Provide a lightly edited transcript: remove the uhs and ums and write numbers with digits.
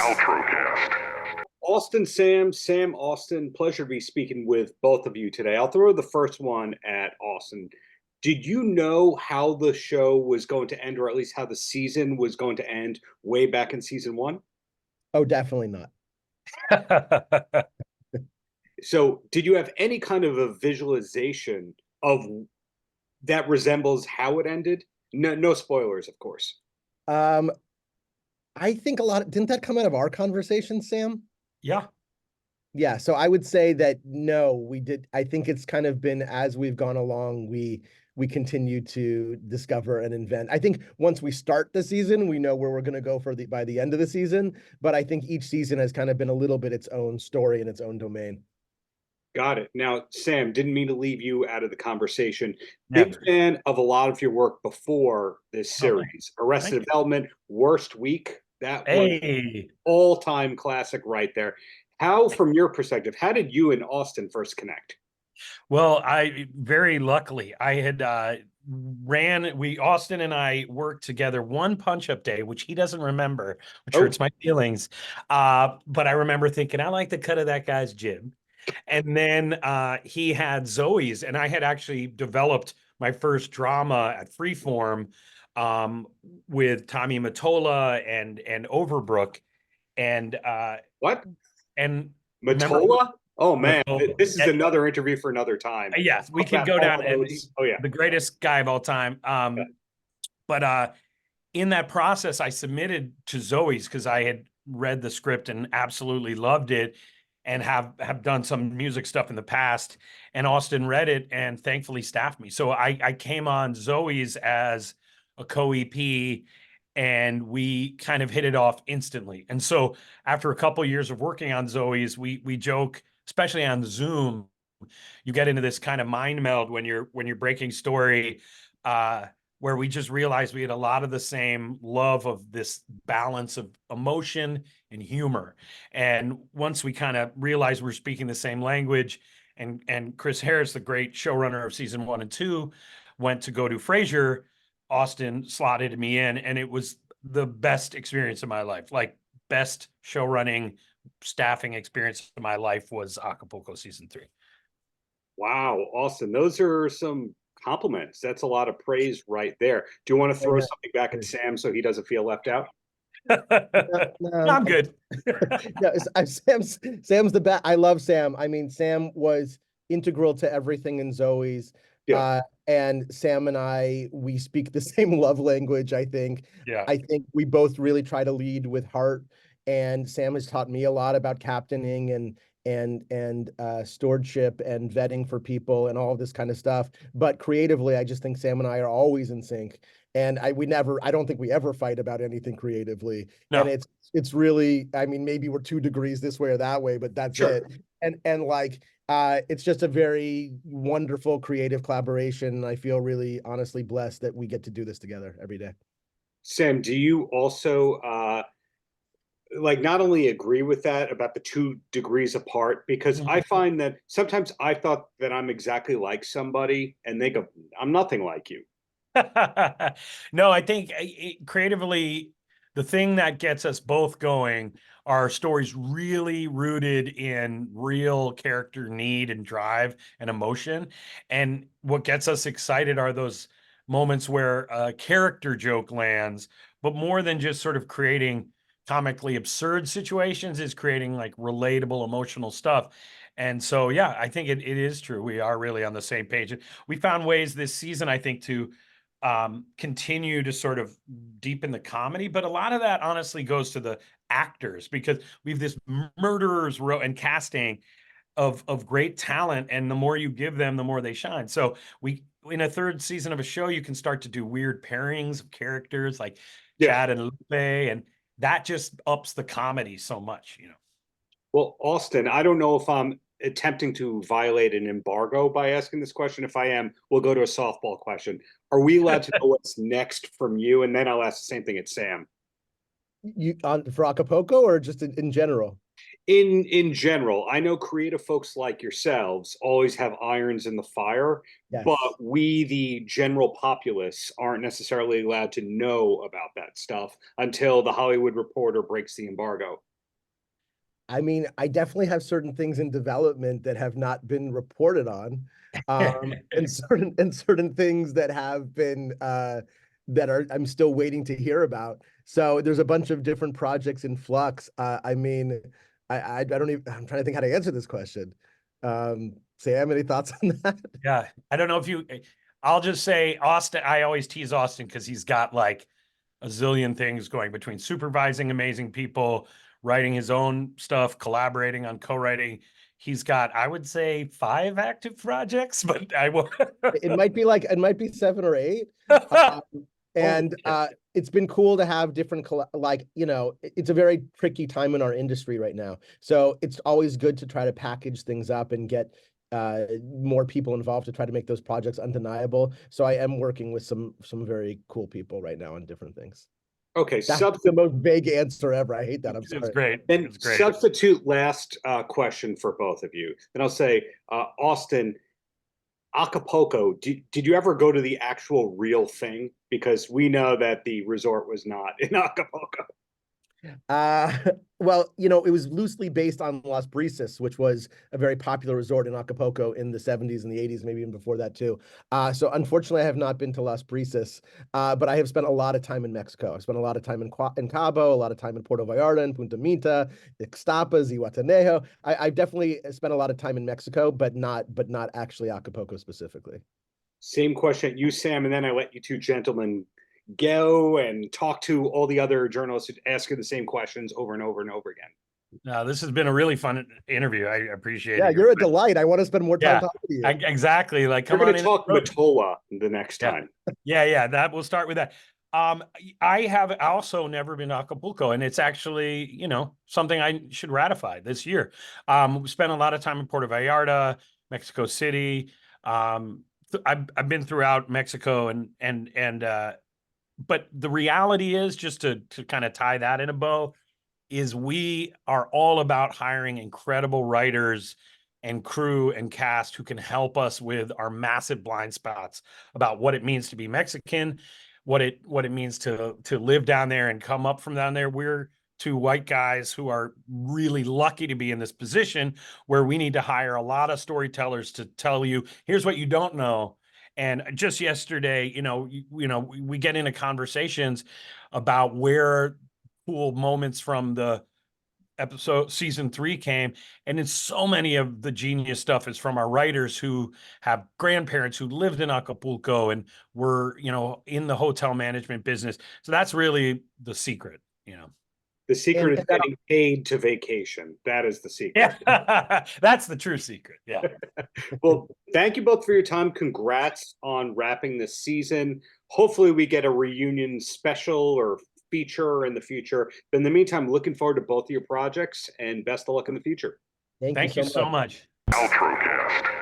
Paltrocast. Austin, Sam, Austin. Pleasure to be speaking with both of you today. I'll throw the first one at Austin. Did you know how the show was going to end, or at least how the season was going to end way back in season one? Oh, definitely not. So, did you have any kind of a visualization of that resembles how it ended? No, no spoilers, of course. Um, I think didn't that come out of our conversation, Sam? Yeah. Yeah, so I would say that no, we did. I think it's kind of been as we've gone along, we continue to discover and invent. I think once we start the season, we know where we're going to go by the end of the season, but I think each season has kind of been a little bit its own story in its own domain. Got it. Now, Sam, didn't mean to leave you out of the conversation. Never. Big fan of a lot of your work before this series. Arrested Development, Worst Week. That was all-time classic right there. How, from your perspective, how did you and Austin first connect? Well, I very luckily I had Austin and I worked together one punch-up day, which he doesn't remember, which hurts my feelings. But I remember thinking, I like the cut of that guy's jib. And then he had Zoe's, and I had actually developed my first drama at Freeform with Tommy Mottola and Overbrook. And what? And Mottola? Oh man, Mottola. This is another interview for another time. Yes, we can go down. And oh yeah, the greatest guy of all time. But in that process, I submitted to Zoe's because I had read the script and absolutely loved it, and have done some music stuff in the past. And Austin read it and thankfully staffed me. So I came on Zoe's as a co-EP, and we kind of hit it off instantly. And so after a couple of years of working on Zoe's, we joke, especially on Zoom, you get into this kind of mind meld when you're breaking story, where we just realized we had a lot of the same love of this balance of emotion and humor. And once we kind of realized we're speaking the same language, and Chris Harris, the great showrunner of season 1 and 2, went to go to Frasier, Austin slotted me in, and it was the best experience of my life. Like, best show running, staffing experience of my life was Acapulco season 3. Wow, Austin, those are some compliments. That's a lot of praise right there. Do you want to throw something back at Sam so he doesn't feel left out? No, I'm good. Sam's the best. I love Sam. I mean, Sam was integral to everything in Zoe's. Yeah. And Sam and we speak the same love language, I think. Yeah. I think we both really try to lead with heart. And Sam has taught me a lot about captaining and stewardship and vetting for people and all of this kind of stuff. But creatively, I just think Sam and I are always in sync. And I don't think we ever fight about anything creatively. No. And it's really, I mean, maybe we're 2 degrees this way or that way, but that's it. And like, it's just a very wonderful creative collaboration. I feel really honestly blessed that we get to do this together every day. Sam, do you also like not only agree with that about the 2 degrees apart? Because I find that sometimes I thought that I'm exactly like somebody and they go, I'm nothing like you. No, I think creatively, the thing that gets us both going are stories really rooted in real character need and drive and emotion. And what gets us excited are those moments where a character joke lands, but more than just sort of creating comically absurd situations, is creating like relatable, emotional stuff. And so, yeah, I think it is true. We are really on the same page. We found ways this season, I think, to continue to sort of deepen the comedy, but a lot of that honestly goes to the actors, because we have this murderers row and casting of great talent, and the more you give them, the more they shine. So in a 3rd season of a show, you can start to do weird pairings of characters like Chad and Lupe, and that just ups the comedy so much, you know. Well, Austin, I don't know if I'm attempting to violate an embargo by asking this question. If I am, we'll go to a softball question. Are we allowed to know what's next from you? And then I'll ask the same thing at Sam. You for Acapulco, or just in general? In general, I know creative folks like yourselves always have irons in the fire, but we, the general populace, aren't necessarily allowed to know about that stuff until the Hollywood Reporter breaks the embargo. I mean, I definitely have certain things in development that have not been reported on, and certain things that have been that are I'm still waiting to hear about. So there's a bunch of different projects in flux. I mean, I don't even. I'm trying to think how to answer this question. Sam, any thoughts on that? Yeah, I don't know if you. I'll just say Austin. I always tease Austin because he's got like a zillion things going between supervising amazing people, writing his own stuff, collaborating on co-writing. He's got, I would say, 5 active projects, but I will. It might be 7 or 8. And it's been cool to have different like, you know, it's a very tricky time in our industry right now. So it's always good to try to package things up and get more people involved to try to make those projects undeniable. So I am working with some very cool people right now on different things. Okay, That's the most vague answer ever. I hate that. I'm sorry. It's great. And It's great. substitute last question for both of you. Then I'll say, Austin, Acapulco, did you ever go to the actual real thing? Because we know that the resort was not in Acapulco. Well, you know, it was loosely based on Las Brisas, which was a very popular resort in Acapulco in the 70s and the 80s, maybe even before that too. So unfortunately, I have not been to Las Brisas, but I have spent a lot of time in Mexico. I've spent a lot of time in Cabo, a lot of time in Puerto Vallarta and Punta Mita, Ixtapas, Zihuatanejo. I've definitely spent a lot of time in Mexico, but not actually Acapulco specifically. Same question at you, Sam, and then I let you two gentlemen go and talk to all the other journalists who ask you the same questions over and over and over again. No, this has been a really fun interview. I appreciate it. Yeah, you're a delight. I want to spend more time talking to you. Exactly. Like, come We're on going to talk Matola the next time. Yeah. That we'll start with that. I have also never been to Acapulco, and it's actually, you know, something I should ratify this year. We spent a lot of time in Puerto Vallarta, Mexico City. I've been throughout Mexico but the reality is, just to kind of tie that in a bow, is we are all about hiring incredible writers and crew and cast who can help us with our massive blind spots about what it means to be Mexican, what it means to live down there and come up from down there. We're 2 white guys who are really lucky to be in this position where we need to hire a lot of storytellers to tell you, here's what you don't know. And just yesterday, we get into conversations about where cool moments from the season 3 came, and in so many of the genius stuff is from our writers who have grandparents who lived in Acapulco and were, in the hotel management business. So that's really the secret, The secret is getting paid to vacation. That is the secret. Yeah. That's the true secret. Yeah. Well, thank you both for your time. Congrats on wrapping this season. Hopefully we get a reunion special or feature in the future. But in the meantime, looking forward to both of your projects, and best of luck in the future. Thank you so much. Paltrocast.